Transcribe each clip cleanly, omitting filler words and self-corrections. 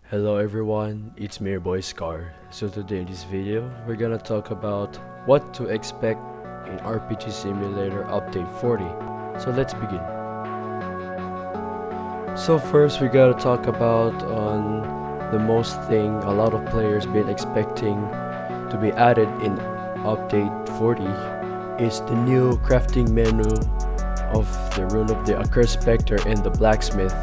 Hello everyone, it's me your boy Scar. So today in this video, we're gonna talk about what to expect in RPG Simulator Update 40. So let's begin. So first we gotta talk about on the most thing a lot of players been expecting to be added in Update 40 is the new crafting menu of the Rune of the Accursed Specter and the Blacksmith.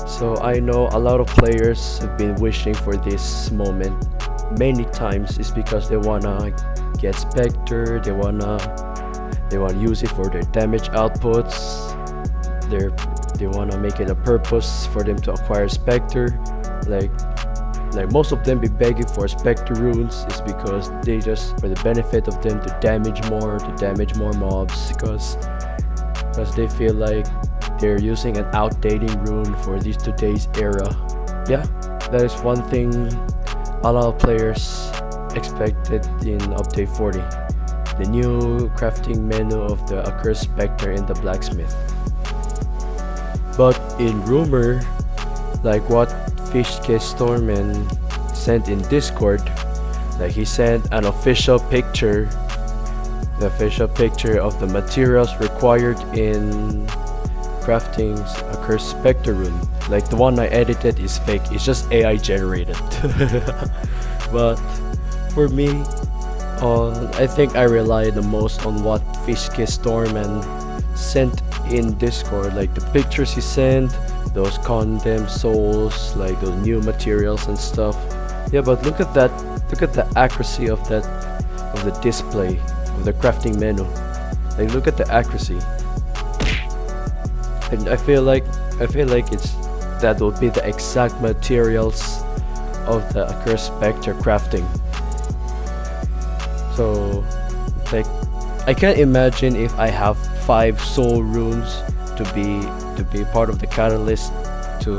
So I know a lot of players have been wishing for this moment many times. Is because they wanna get Spectre, they wanna use it for their damage outputs. They wanna make it a purpose for them to acquire Spectre. Like most of them be begging for Spectre runes is because they just for the benefit of them to damage more mobs because they feel like they're using an outdated rune for today's era. Yeah, that is one thing a lot of players expected in Update 40. The new crafting menu of the Accursed Specter and the Blacksmith. But in rumor, like what Fishke Storman sent in Discord, like he sent an official picture, the official picture of the materials required in crafting Accursed Specter rune. Like the one I edited is fake, it's just AI generated. But for me, I think I rely the most on what Fishke Storman sent in Discord, like the pictures he sent, those condemned souls, like those new materials and stuff. Yeah, but look at the accuracy of the display of the crafting menu. Like look at the accuracy. And I feel like that will be the exact materials of the Accursed Specter crafting. So like I can't imagine if I have 5 soul runes to be part of the catalyst to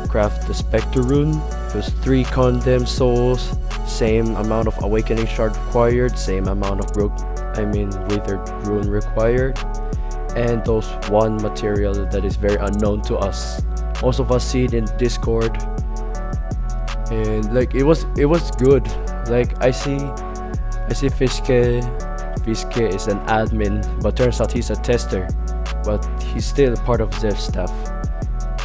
craft the Spectre rune. There's 3 condemned souls, same amount of awakening shard required, same amount of withered rune required, and those one material that is very unknown to us. Most of us see it in Discord, and like it was good. Like I see Fishke is an admin, but turns out he's a tester, but he's still part of their staff.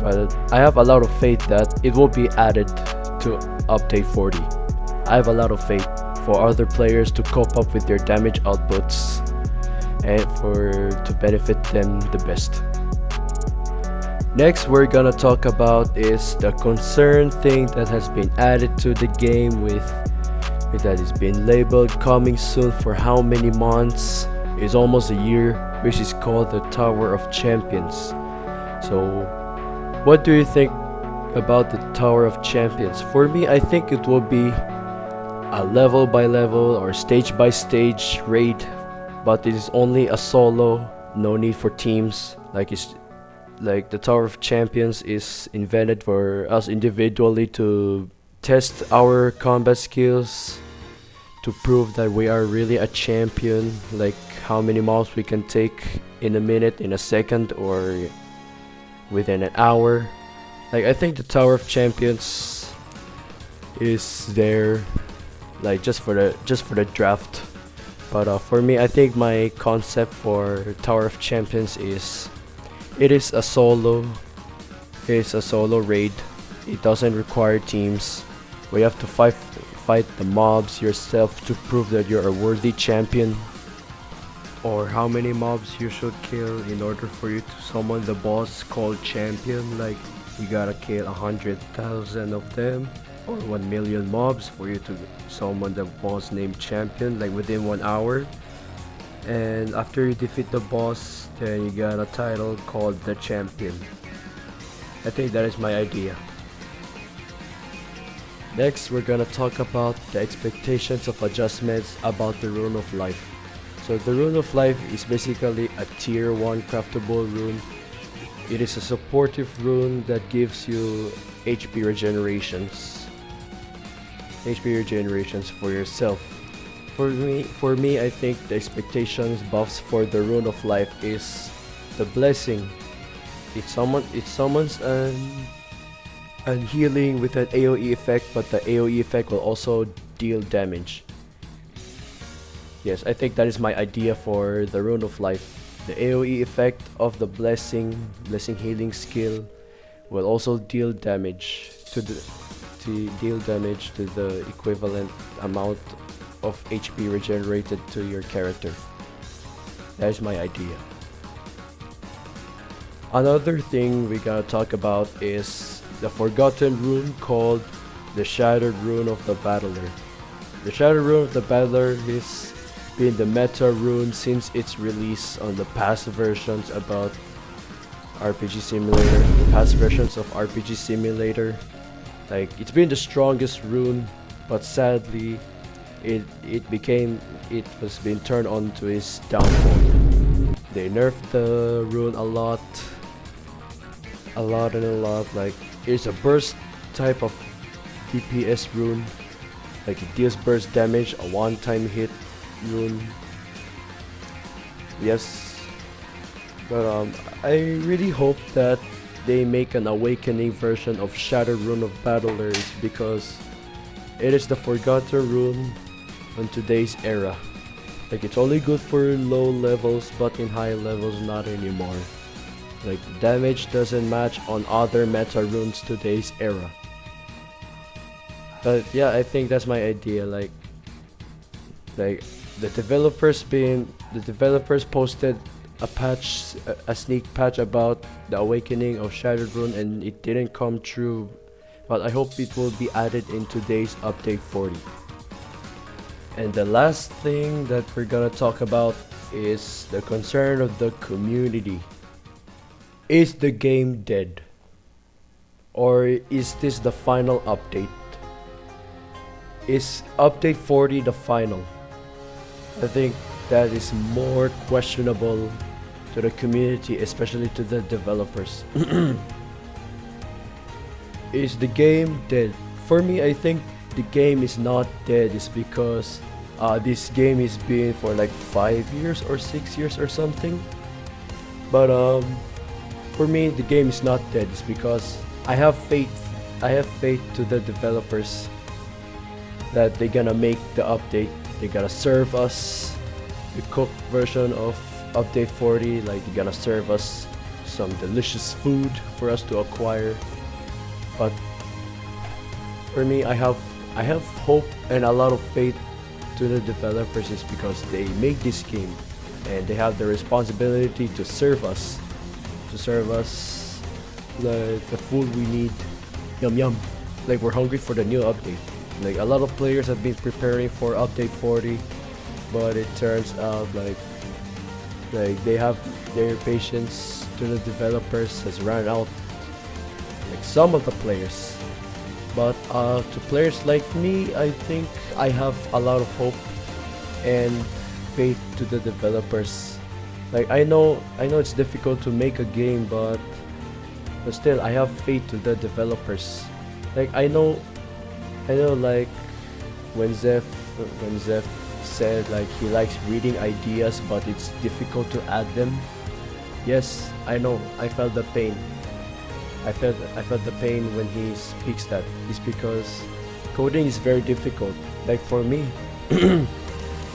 But I have a lot of faith that it will be added to Update 40. I have a lot of faith for other players to cope up with their damage outputs and to benefit them the best. Next we're gonna talk about is the concern thing that has been added to the game with that is been labeled coming soon for how many months? It's almost a year, which is called the Tower of Champions. So what do you think about the Tower of Champions? For me, I think it will be a level by level or stage by stage raid, but it is only a solo, no need for teams. Like the Tower of Champions is invented for us individually to test our combat skills, to prove that we are really a champion, like how many mobs we can take in a minute, in a second, or within an hour. Like I think the Tower of Champions is there like just for the draft. But for me, I think my concept for Tower of Champions is it is a solo raid. It doesn't require teams. We have to fight the mobs yourself to prove that you're a worthy champion, or how many mobs you should kill in order for you to summon the boss called champion. Like you gotta kill 100,000 of them or 1 million mobs for you to summon the boss named champion, like within 1 hour. And after you defeat the boss, then you got a title called the champion. I think that is my idea. Next, we're gonna talk about the expectations of adjustments about the Rune of Life. So the Rune of Life is basically a tier 1 craftable rune. It is a supportive rune that gives you HP regenerations for yourself. For me, I think the expectations buffs for the Rune of Life is the blessing. It summons an and healing with an AoE effect, but the AoE effect will also deal damage. Yes, I think that is my idea for the Rune of Life. The AoE effect of the blessing healing skill will also deal damage to the equivalent amount of HP regenerated to your character. That is my idea. Another thing we gotta talk about is the forgotten rune called the Shattered Rune of the Battler. The Shattered Rune of the Battler has been the meta rune since its release on the past versions about RPG Simulator. The past versions of RPG Simulator. Like, it's been the strongest rune, but sadly it was being turned on to its downfall. They nerfed the rune a lot. Like, it's a burst type of DPS rune. Like, it deals burst damage, a one-time hit rune. Yes, but I really hope that they make an awakening version of Shattered Rune of Battlers, because it is the forgotten rune on today's era. Like, it's only good for low levels, but in high levels not anymore. Like, damage doesn't match on other meta runes today's era. But yeah, I think that's my idea. Like the developers posted a sneak patch about the awakening of Shattered Rune, and it didn't come true. But I hope it will be added in today's update 40. And the last thing that we're gonna talk about is the concern of the community. Is the game dead? Or is this the final update? Is update 40 the final? I think that is more questionable to the community, especially to the developers. Is the game dead? For me, I think the game is not dead. It's because this game has been for like 5 years or 6 years or something. But for me, the game is not dead. It's because I have faith to the developers that they're gonna make the update. They're gonna serve us the cooked version of update 40. Like, they're gonna serve us some delicious food for us to acquire. But for me, I have hope and a lot of faith to the developers, is because they make this game and they have the responsibility to serve us the food we need. Yum yum. Like, we're hungry for the new update. Like, a lot of players have been preparing for update 40, but it turns out like they have their patience to the developers has run out. Like, some of the players. But to players like me, I think I have a lot of hope and faith to the developers. Like, I know it's difficult to make a game, but still I have faith to the developers. Like, I know like when Zeph said like he likes reading ideas but it's difficult to add them. Yes, I know, I felt the pain. I felt the pain when he speaks that. It's because coding is very difficult. Like, for me,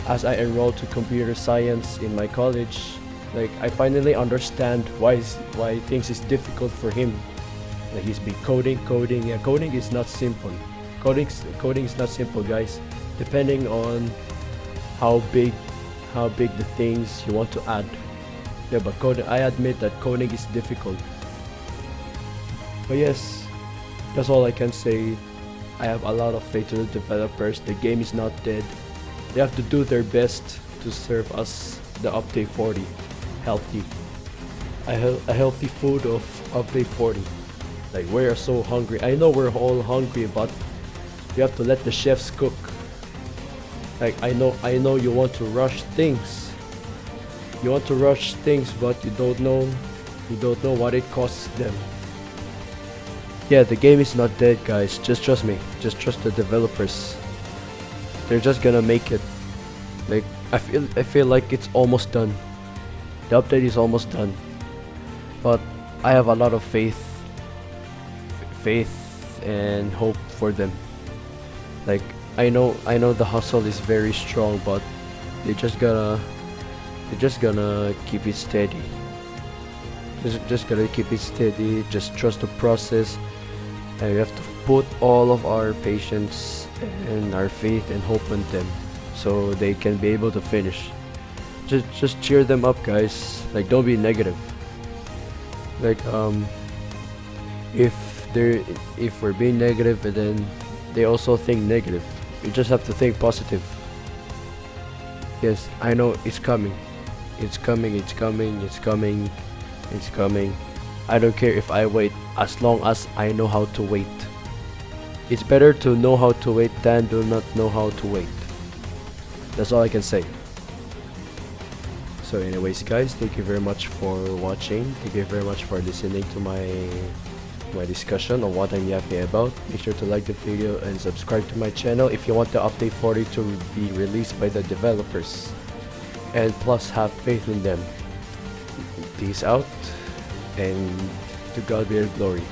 as I enrolled to computer science in my college, like, I finally understand why things is difficult for him. Like, he's been coding. Yeah, coding is not simple. Coding is not simple, guys. Depending on how big the things you want to add. Yeah, but coding, I admit that coding is difficult. But yes, that's all I can say. I have a lot of faith to the developers. The game is not dead. They have to do their best to serve us the update 40 healthy. A healthy food of update 40. Like, we are so hungry. I know we're all hungry, but you have to let the chefs cook. Like, I know you want to rush things. But you don't know what it costs them. Yeah, the game is not dead, guys. Just trust me. Just trust the developers. They're just gonna make it. Like, I feel like it's almost done. The update is almost done. But I have a lot of faith and hope for them. Like, I know the hustle is very strong, but they just gonna keep it steady. Just gotta keep it steady. Just trust the process, and we have to put all of our patience and our faith and hope on them, so they can be able to finish. Just cheer them up, guys. Like, don't be negative. Like, if they're if we're being negative and then they also think negative, you just have to think positive. Yes, I know it's coming. It's coming, it's coming, it's coming, it's coming. I don't care if I wait, as long as I know how to wait. It's better to know how to wait than do not know how to wait. That's all I can say. So anyways, guys, thank you very much for watching. Thank you very much for listening to my discussion on what I'm yapping about. Make sure to like the video and subscribe to my channel if you want the update 40 to be released by the developers. And plus, have faith in them. Peace out, and to God be the glory.